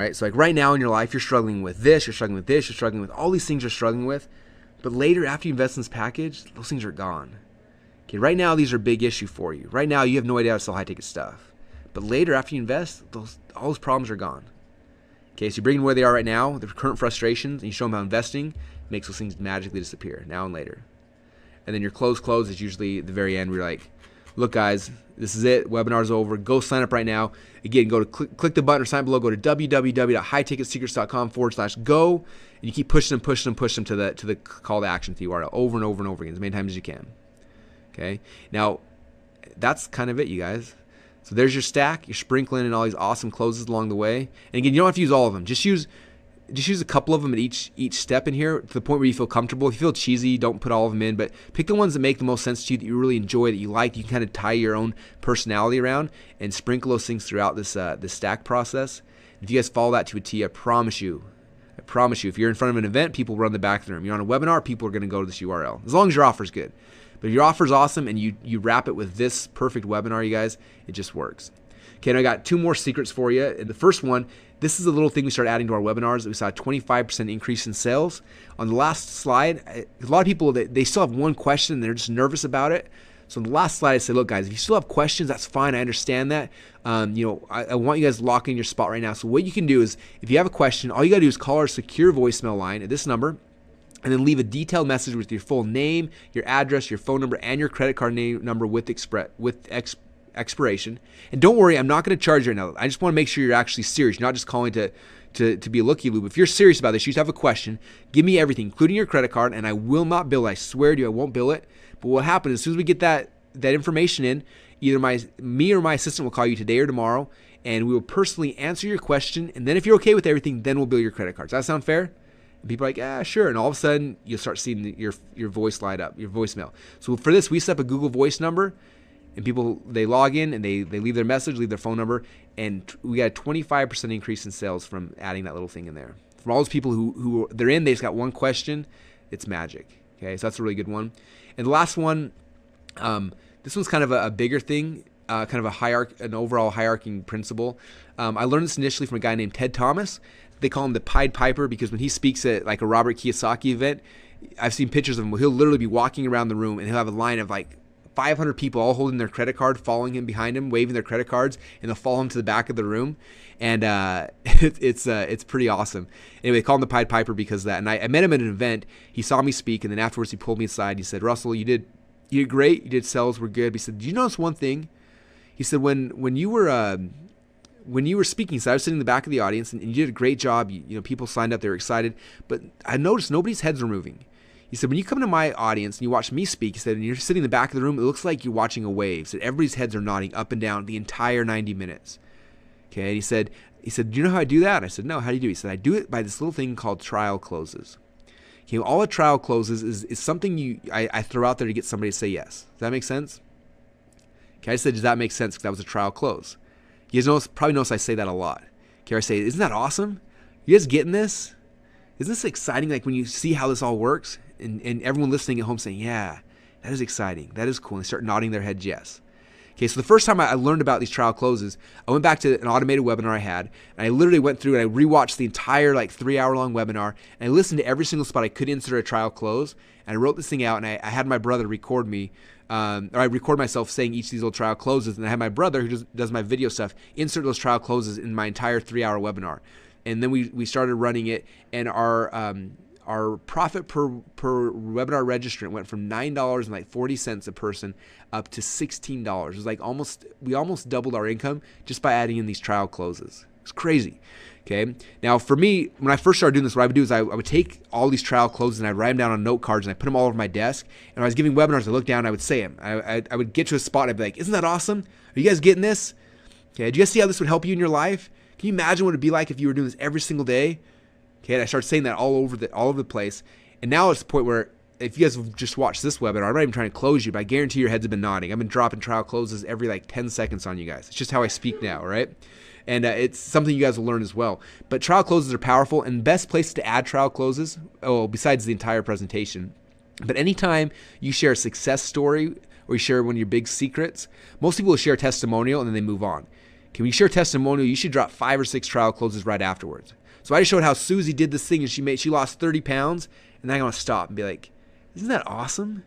right? So like right now in your life, you're struggling with this, you're struggling with this, you're struggling with all these things you're struggling with. But later, after you invest in this package, those things are gone. Okay, right now, these are a big issue for you. Right now, you have no idea how to sell high-ticket stuff. But later, after you invest, all those problems are gone. Okay, so you bring them where they are right now, the current frustrations, and you show them how investing makes those things magically disappear, now and later. And then your close is usually the very end where you're like, look guys, this is it, webinar's over, go sign up right now. Again, go to click the button or sign below, go to www.highticketsecrets.com/go, and you keep pushing them to the call to action, to the URL, over and over and over again, as many times as you can. Okay, now that's kind of it, you guys. So there's your stack. You're sprinkling in all these awesome closes along the way. And again, you don't have to use all of them. Just use a couple of them at each step in here, to the point where you feel comfortable. If you feel cheesy, don't put all of them in, but pick the ones that make the most sense to you, that you really enjoy, that you like, you can kind of tie your own personality around, and sprinkle those things throughout this stack process. If you guys follow that to a T, I promise you, if you're in front of an event, people run the back of the room. You're on a webinar, people are going to go to this URL, as long as your offer's good. But if your offer's awesome and you wrap it with this perfect webinar, you guys, it just works. Okay, and I got two more secrets for you. And the first one, this is a little thing we started adding to our webinars. We saw a 25% increase in sales. On the last slide, a lot of people, they still have one question and they're just nervous about it. So on the last slide, I said, look guys, if you still have questions, that's fine. I understand that. I want you guys to lock in your spot right now. So what you can do is, if you have a question, all you gotta do is call our secure voicemail line at this number, and then leave a detailed message with your full name, your address, your phone number, and your credit card number with expiration. And don't worry, I'm not going to charge you right now. I just want to make sure you're actually serious. You're not just calling to be a looky-loo. If you're serious about this, you just have a question, give me everything, including your credit card, and I will not bill it. I swear to you, I won't bill it. But what happens, as soon as we get that information in, either me or my assistant will call you today or tomorrow, and we will personally answer your question. And then if you're okay with everything, then we'll bill your credit card. Does that sound fair? And people are like, yeah, sure. And all of a sudden, you'll start seeing your voice light up, your voicemail. So for this, we set up a Google Voice number, and people, they log in and they leave their message, leave their phone number, and we got a 25% increase in sales from adding that little thing in there. From all those people who they're in, they just got one question, it's magic. Okay, so that's a really good one. And the last one, this one's kind of a bigger thing, kind of an overall hierarchy principle. I learned this initially from a guy named Ted Thomas. They call him the Pied Piper because when he speaks at like a Robert Kiyosaki event, I've seen pictures of him where he'll literally be walking around the room and he'll have a line of like 500 people all holding their credit card, following him behind him, waving their credit cards, and they'll follow him to the back of the room. And it's pretty awesome. Anyway, they call him the Pied Piper because of that. And I met him at an event. He saw me speak, and then afterwards he pulled me aside. He said, Russell, you did great. You did sales were good. But he said, did you notice one thing? He said, when you were speaking, so I was sitting in the back of the audience, and you did a great job. People signed up, they were excited, but I noticed nobody's heads were moving. He said, when you come to my audience and you watch me speak, he said, and you're sitting in the back of the room, it looks like you're watching a wave. He said, everybody's heads are nodding up and down the entire 90 minutes. Okay, and he said, do you know how I do that? I said, no, how do you do it? He said, I do it by this little thing called trial closes. Okay, all a trial closes is something I throw out there to get somebody to say yes. Does that make sense? Okay, I said, does that make sense? Because that was a trial close. You guys probably notice I say that a lot. Okay, I say, isn't that awesome? You guys getting this? Isn't this exciting? Like when you see how this all works, and everyone listening at home saying, yeah, that is exciting. That is cool. And they start nodding their heads yes. Okay, so the first time I learned about these trial closes, I went back to an automated webinar I had, and I literally went through and I rewatched the entire 3-hour-long webinar, and I listened to every single spot I could insert a trial close, and I wrote this thing out, and I had my brother record me, or I record myself saying each of these little trial closes, and I had my brother, who does my video stuff, insert those trial closes in my entire 3-hour webinar. And then we started running it, and our profit per webinar registrant went from $9.40 a person up to $16. It was like we almost doubled our income just by adding in these trial closes. It's crazy. Okay. Now for me, when I first started doing this, what I would do is I would take all these trial closes and I'd write them down on note cards and I put them all over my desk. And when I was giving webinars, I looked down and I would say them. I would get to a spot and I'd be like, isn't that awesome? Are you guys getting this? Okay. Do you guys see how this would help you in your life? Can you imagine what it'd be like if you were doing this every single day? Okay, and I started saying that all over the place. And now it's the point where if you guys have just watched this webinar, I'm not even trying to close you, but I guarantee your heads have been nodding. I've been dropping trial closes every 10 seconds on you guys. It's just how I speak now, right? And it's something you guys will learn as well. But trial closes are powerful, and best place to add trial closes, besides the entire presentation, but anytime you share a success story or you share one of your big secrets, most people will share a testimonial and then they move on. Can we share a testimonial? You should drop 5 or 6 trial closes right afterwards. So I just showed how Susie did this thing and she lost 30 pounds, and then I'm going to stop and be like, isn't that awesome?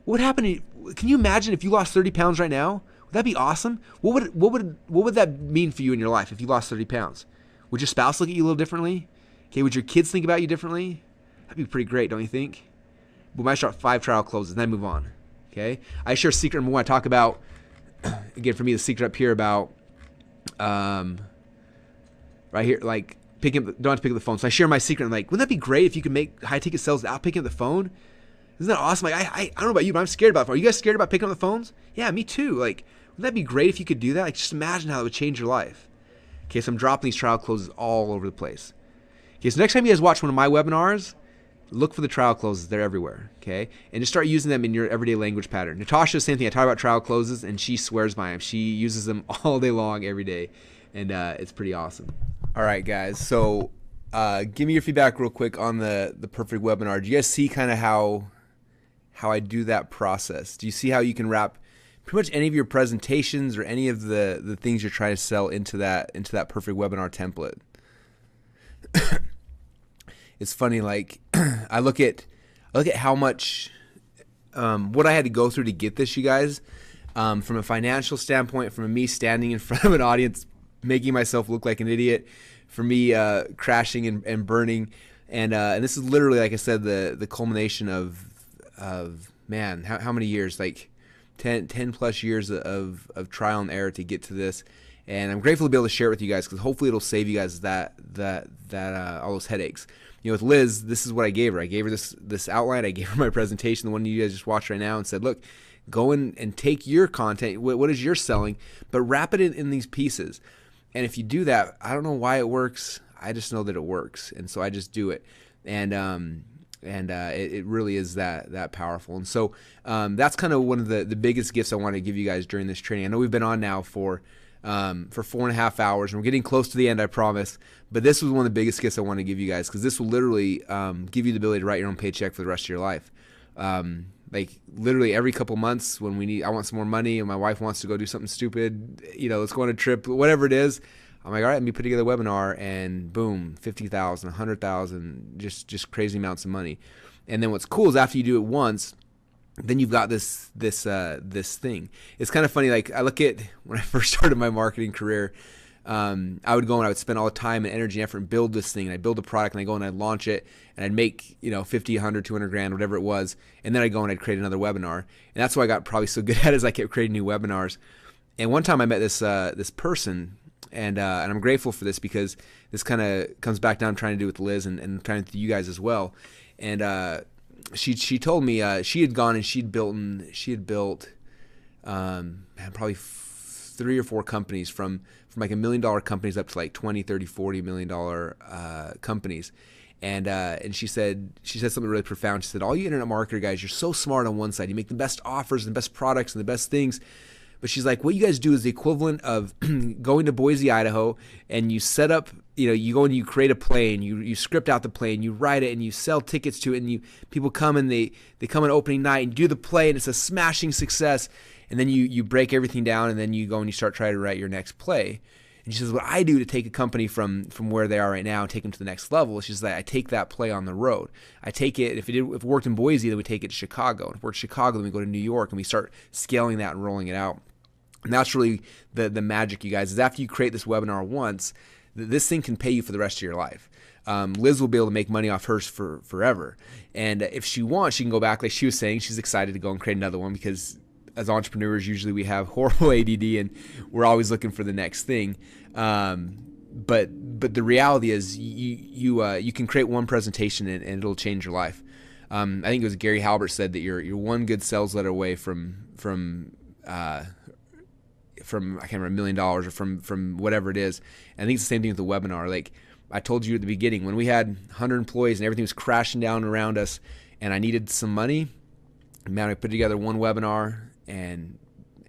What would happen? Can you imagine if you lost 30 pounds right now? Would that be awesome? What would that mean for you in your life if you lost 30 pounds? Would your spouse look at you a little differently? Okay, would your kids think about you differently? That'd be pretty great, don't you think? We might start 5 trial closes and then move on. Okay, I share a secret when I talk about, again, for me, the secret up here about, right here, like don't have to pick up the phone. So I share my secret. I'm like, wouldn't that be great if you could make high ticket sales without picking up the phone? Isn't that awesome? Like, I don't know about you, but I'm scared about it. Are you guys scared about picking up the phones? Yeah, me too. Like, wouldn't that be great if you could do that? Like, just imagine how it would change your life. Okay, so I'm dropping these trial closes all over the place. Okay, so next time you guys watch one of my webinars, look for the trial closes. They're everywhere, okay? And just start using them in your everyday language pattern. Natasha, same thing. I talk about trial closes, and she swears by them. She uses them all day long, every day, and it's pretty awesome. All right, guys. So give me your feedback real quick on the perfect webinar. Do you guys see kind of how I do that process? Do you see how you can wrap pretty much any of your presentations or any of the things you're trying to sell into that perfect webinar template? It's funny, like I look at how much what I had to go through to get this, you guys, from a financial standpoint, from me standing in front of an audience making myself look like an idiot, for me crashing and burning, and this is literally, like I said, the culmination of man, how many years, like 10 plus years of trial and error to get to this. And I'm grateful to be able to share it with you guys, because hopefully it'll save you guys that all those headaches. You know, with Liz, this is what I gave her. I gave her this outline. I gave her my presentation, the one you guys just watched right now, and said, look, go in and take your content, what is you're selling, but wrap it in these pieces. And if you do that, I don't know why it works. I just know that it works, and so I just do it. And it really is that powerful. And so that's kind of one of the biggest gifts I want to give you guys during this training. I know we've been on now for 4.5 hours, and we're getting close to the end, I promise. But this was one of the biggest gifts I want to give you guys, because this will literally give you the ability to write your own paycheck for the rest of your life. Like literally every couple months when I want some more money, and my wife wants to go do something stupid, let's go on a trip, whatever it is. I'm like, all right, let me put together a webinar, and boom, 50,000, 100,000, just crazy amounts of money. And then what's cool is after you do it once, then you've got this thing. It's kind of funny. Like I look at when I first started my marketing career, I would go and I would spend all the time and energy and effort and build this thing. And I'd build a product, and I'd go and I'd launch it, and I'd make 50, 100, 200 grand, whatever it was. And then I'd go and I'd create another webinar. And that's why I got probably so good at it, is I kept creating new webinars. And one time I met this person, and I'm grateful for this, because this kind of comes back down trying to do with Liz and trying to do you guys as well. And she told me she had gone and she had built probably 3 or 4 companies from like $1 million companies up to like 20, 30, 40 $1 million companies. And she said something really profound. She said, all you internet marketer guys, you're so smart on one side. You make the best offers and the best products and the best things. But she's like, what you guys do is the equivalent of going to Boise, Idaho, and you set up, you go and you create a play, and you script out the play, and you write it, and you sell tickets to it, and people come, and they come on opening night and do the play, and it's a smashing success. And then you break everything down, and then you go and you start trying to write your next play. And she says, what I do to take a company from where they are right now and take them to the next level is just that I take that play on the road. I take it, if it worked in Boise, then we take it to Chicago. If it worked in Chicago, then we go to New York, and we start scaling that and rolling it out. And that's really the magic, you guys, is after you create this webinar once, this thing can pay you for the rest of your life. Liz will be able to make money off hers for forever. And if she wants, she can go back, like she was saying, she's excited to go and create another one, because as entrepreneurs, usually we have horrible ADD and we're always looking for the next thing. But the reality is you can create one presentation and it'll change your life. I think it was Gary Halbert said that you're one good sales letter away from I can't remember, $1 million or from whatever it is. And I think it's the same thing with the webinar. Like I told you at the beginning, when we had 100 employees and everything was crashing down around us, and I needed some money, man, I put together one webinar, and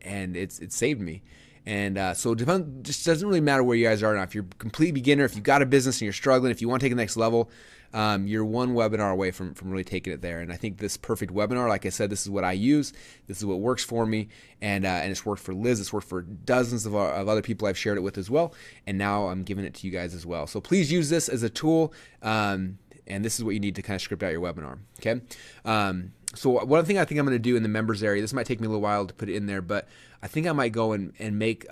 it saved me. And so it just doesn't really matter where you guys are now. If you're a complete beginner, if you've got a business and you're struggling, if you want to take it to the next level, you're one webinar away from really taking it there. And I think this perfect webinar, like I said, this is what I use. This is what works for me. And it's worked for Liz. It's worked for dozens of other people I've shared it with as well. And now I'm giving it to you guys as well. So please use this as a tool. And this is what you need to kind of script out your webinar. Okay. So one thing I think I'm going to do in the members area, this might take me a little while to put it in there, but I think I might go and make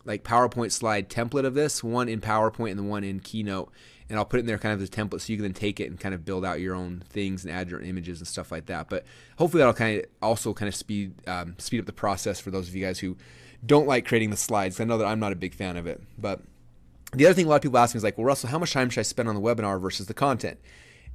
like PowerPoint slide template of this, one in PowerPoint and the one in Keynote. And I'll put it in there kind of as a template so you can then take it and kind of build out your own things and add your own images and stuff like that. But hopefully that'll kind of also kind of speed up the process for those of you guys who don't like creating the slides. I know that I'm not a big fan of it. But the other thing a lot of people ask me is like, well, Russell, how much time should I spend on the webinar versus the content?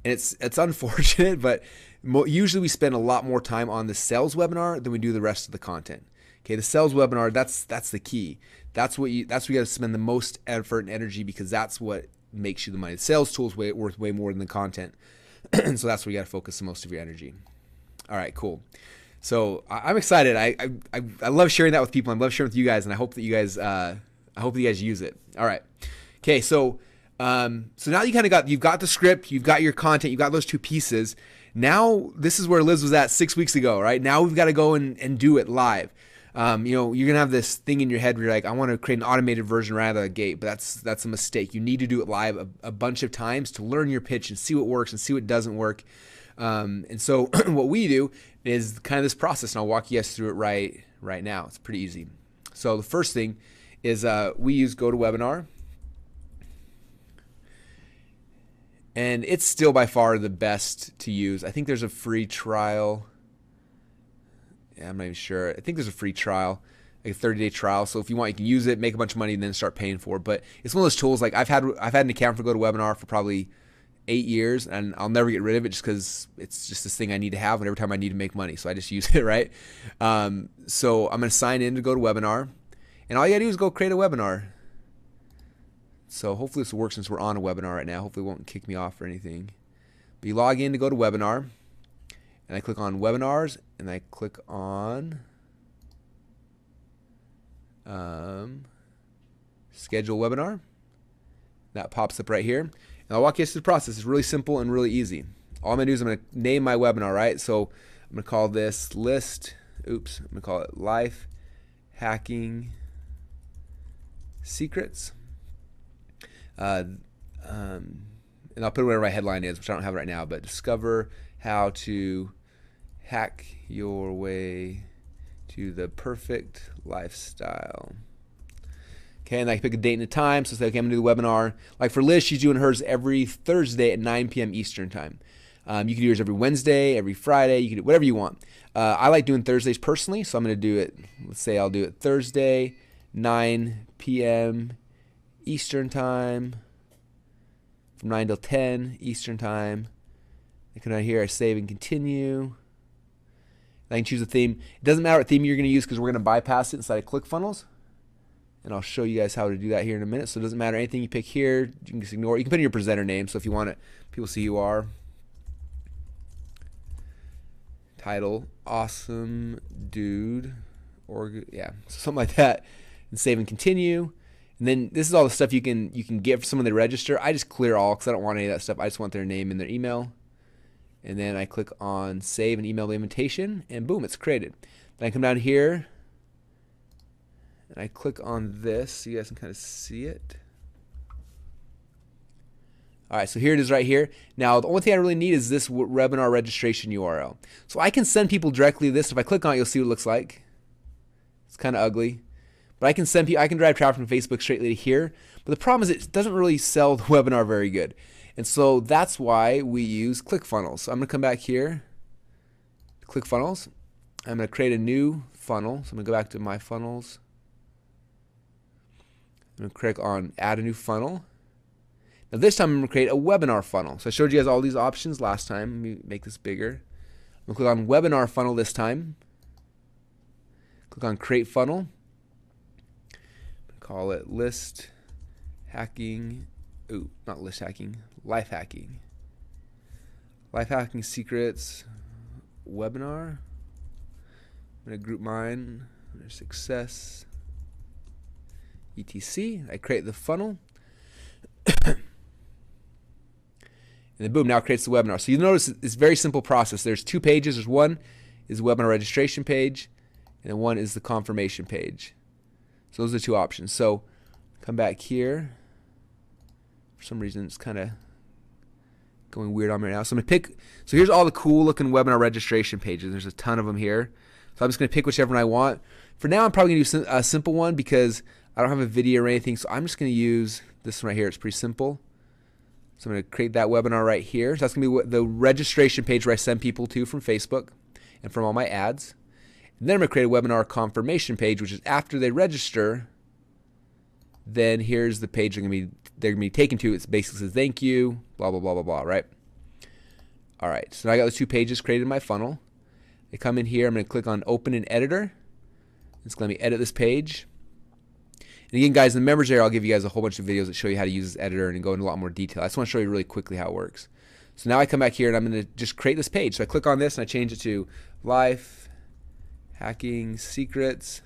And it's unfortunate, but usually we spend a lot more time on the sales webinar than we do the rest of the content. Okay, the sales webinar, that's the key. That's what you got to spend the most effort and energy, because that's what makes you the money. The sales tool is worth way more than the content. And so that's where you got to focus the most of your energy. All right, cool. So I'm excited. I love sharing that with people. I love sharing with you guys, and I hope that you guys use it. All right. Okay, so now you've got the script, you've got your content, you've got those two pieces. Now this is where Liz was at 6 weeks ago, right? Now we've got to go and do it live. You're going to have this thing in your head where you're like, I want to create an automated version right out of the gate, but that's a mistake. You need to do it live a bunch of times to learn your pitch and see what works and see what doesn't work. And so what we do is kind of this process, and I'll walk you guys through it right now. It's pretty easy. So the first thing is we use GoToWebinar. And it's still by far the best to use. I think there's a free trial. Yeah, I'm not even sure. I think there's a free trial, like a 30-day trial. So if you want, you can use it, make a bunch of money, and then start paying for it. But it's one of those tools. Like I've had an account for GoToWebinar for probably 8 years, and I'll never get rid of it just because it's just this thing I need to have every time I need to make money. So I just use it, right? So I'm going to sign in to GoToWebinar, and all you got to do is go create a webinar. So hopefully this will work since we're on a webinar right now. Hopefully it won't kick me off or anything. But you log in to GoToWebinar, and I click on webinars, and I click on schedule webinar. That pops up right here. And I'll walk you through the process. It's really simple and really easy. All I'm going to do is I'm going to name my webinar, right? So I'm going to call this I'm going to call it Life Hacking Secrets. And I'll put whatever my headline is, which I don't have right now, but discover how to hack your way to the perfect lifestyle. Okay, and I pick a date and a time. So say, okay, I'm gonna do the webinar. Like for Liz, she's doing hers every Thursday at 9 p.m. Eastern time. You can do yours every Wednesday, every Friday. You can do whatever you want. I like doing Thursdays personally, so I'm gonna do it. Let's say I'll do it Thursday, 9 p.m. Eastern time, from 9 till 10 Eastern time. I come down here, I save and continue. I can choose a theme. It doesn't matter what theme you're going to use because we're going to bypass it inside of ClickFunnels. And I'll show you guys how to do that here in a minute. So it doesn't matter anything you pick here. You can just ignore it. You can put in your presenter name. So if you want it, people see who you are. Title, awesome dude. Or yeah, something like that. And save and continue. And then this is all the stuff you can get for someone that register. I just clear all because I don't want any of that stuff. I just want their name and their email. And then I click on save and email the invitation, and boom, it's created. Then I come down here and I click on this so you guys can kind of see it. All right, so here it is right here. Now, the only thing I really need is this webinar registration URL. So I can send people directly this. If I click on it, you'll see what it looks like. It's kind of ugly. But I can send people, I can drive traffic from Facebook straightly to here. But the problem is it doesn't really sell the webinar very good. And so that's why we use ClickFunnels. So I'm going to come back here, ClickFunnels. I'm going to create a new funnel. So I'm going to go back to my funnels. I'm going to click on add a new funnel. Now this time I'm going to create a webinar funnel. So I showed you guys all these options last time. Let me make this bigger. I'm going to click on webinar funnel this time. Click on create funnel. Call it list hacking. Ooh, not list hacking. Life hacking. Life hacking secrets webinar. I'm going to group mine under success. etc. I create the funnel. And then boom, now it creates the webinar. So you notice it's a very simple process. There's 2 pages. There's one is the webinar registration page, and then one is the confirmation page. So those are the 2 options. So come back here. For some reason, it's kind of going weird on me right now. So I'm going to pick, so here's all the cool looking webinar registration pages. There's a ton of them here. So I'm just going to pick whichever one I want. For now, I'm probably going to use a simple one because I don't have a video or anything. So I'm just going to use this one right here. It's pretty simple. So I'm going to create that webinar right here. So that's going to be the registration page where I send people to from Facebook and from all my ads. And then I'm going to create a webinar confirmation page, which is after they register, then here's the page they're going to be taken to. It basically says thank you, blah, blah, blah, blah, blah, right? All right, so now I got those 2 pages created in my funnel. They come in here. I'm going to click on open in editor. It's going to let me edit this page. And again, guys, in the members area, I'll give you guys a whole bunch of videos that show you how to use this editor and go into a lot more detail. I just want to show you really quickly how it works. So now I come back here and I'm going to just create this page. So I click on this and I change it to Life Hacking Secrets,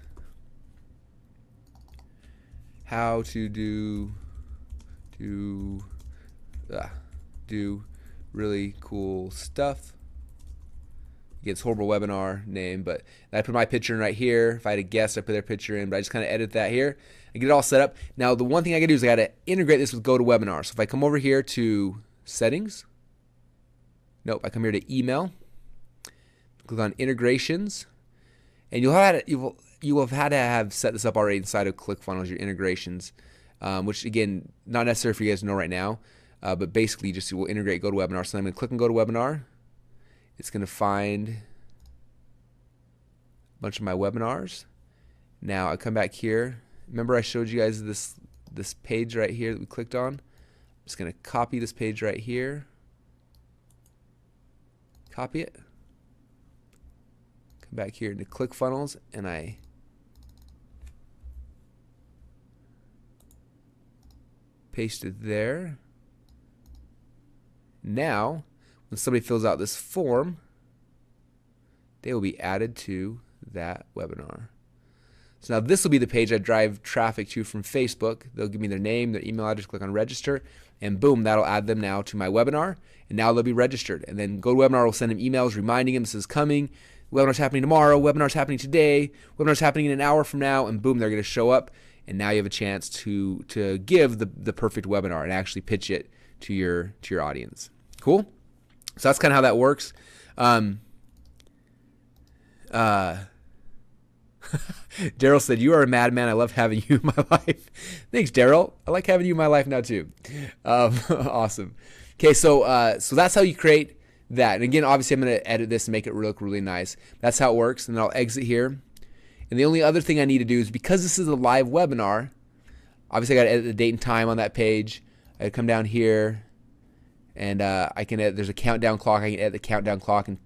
How to do really cool stuff. It's horrible webinar name, but I put my picture in right here. If I had a guest, I put their picture in, but I just kind of edit that here and get it all set up. Now, the one thing I gotta do is I gotta integrate this with GoToWebinar. So if I come over here to settings, nope, I come here to email, click on integrations, and you will have had to have set this up already inside of ClickFunnels, your integrations, which again, not necessary for you guys to know right now, but basically just will integrate GoToWebinar. So I'm gonna click on GoToWebinar. It's going to find a bunch of my webinars. Now I come back here. Remember I showed you guys this page right here that we clicked on? I'm just going to copy this page right here. Copy it. Come back here into ClickFunnels and I paste it there. Now, when somebody fills out this form, they will be added to that webinar. So now this will be the page I drive traffic to from Facebook. They'll give me their name, their email address, click on register, and boom, that'll add them now to my webinar, and now they'll be registered. And then GoToWebinar will send them emails reminding them this is coming, webinar's happening tomorrow, webinar's happening today, webinar's happening in an hour from now, and boom, they're going to show up, and now you have a chance to give the perfect webinar and actually pitch it to your audience. Cool? So that's kind of how that works. Daryl said, "You are a madman. I love having you in my life." Thanks, Daryl. I like having you in my life now too. Awesome. Okay, so that's how you create that. And again, obviously, I'm going to edit this and make it look really nice. That's how it works. And then I'll exit here. And the only other thing I need to do is, because this is a live webinar, obviously I got to edit the date and time on that page. I come down here. And I can edit, there's a countdown clock. I can edit the countdown clock and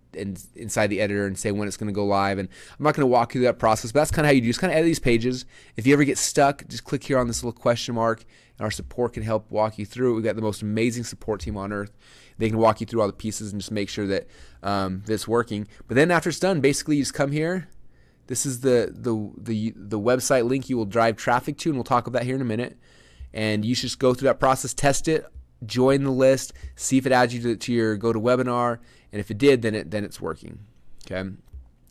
inside the editor and say when it's going to go live. And I'm not going to walk you through that process, but that's kind of how you do. Just kind of edit these pages. If you ever get stuck, just click here on this little question mark, and our support can help walk you through it. We've got the most amazing support team on earth. They can walk you through all the pieces and just make sure that it's working. But then after it's done, basically you just come here. This is the website link you will drive traffic to, and we'll talk about that here in a minute. And you should just go through that process, test it, join the list, see if it adds you to your GoToWebinar, and if it did, then it's working. Okay, and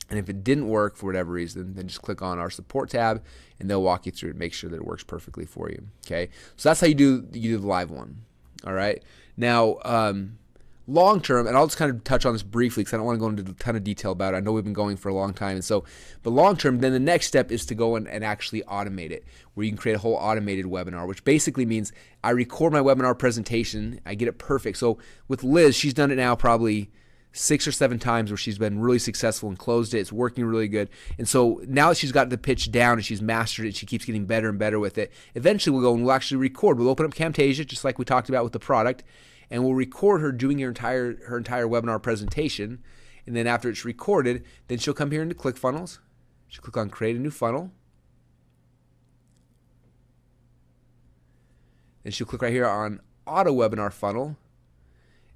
if it didn't work for whatever reason, then just click on our support tab, and they'll walk you through it, make sure that it works perfectly for you. Okay, so that's how you do the live one. All right, now long term, and I'll just kind of touch on this briefly because I don't want to go into a ton of detail about it. I know we've been going for a long time, and so, but long term, then the next step is to go and actually automate it, where you can create a whole automated webinar, which basically means I record my webinar presentation, I get it perfect. So with Liz, she's done it now probably 6 or 7 times where she's been really successful and closed it. It's working really good. And so now that she's got the pitch down and she's mastered it, she keeps getting better and better with it. Eventually we'll go and we'll actually record. We'll open up Camtasia, just like we talked about with the product, and we'll record her doing her entire webinar presentation. And then after it's recorded, then she'll come here into ClickFunnels. She'll click on Create a New Funnel. Then she'll click right here on Auto Webinar Funnel.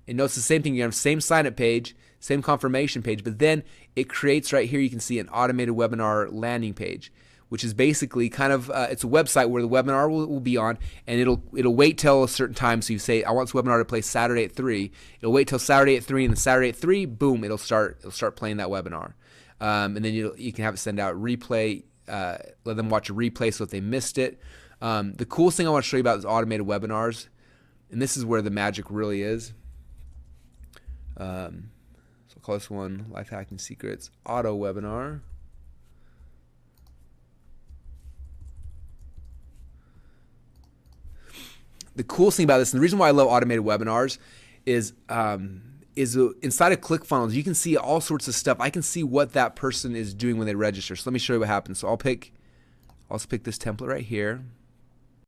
And notice the same thing. You have the same sign-up page, same confirmation page, but then it creates right here, you can see an automated webinar landing page, which is basically kind of it's a website where the webinar will be on, and it'll wait till a certain time. So you say, I want this webinar to play Saturday at 3. It'll wait till Saturday at 3, and then Saturday at 3, boom, it'll start playing that webinar. And then you can have it send out replay, let them watch a replay so if they missed it. The coolest thing I want to show you about is automated webinars, and this is where the magic really is. So I'll call this one Life Hacking Secrets Auto Webinar. The coolest thing about this, and the reason why I love automated webinars, is inside of ClickFunnels, you can see all sorts of stuff. I can see what that person is doing when they register. So let me show you what happens. So I'll pick this template right here.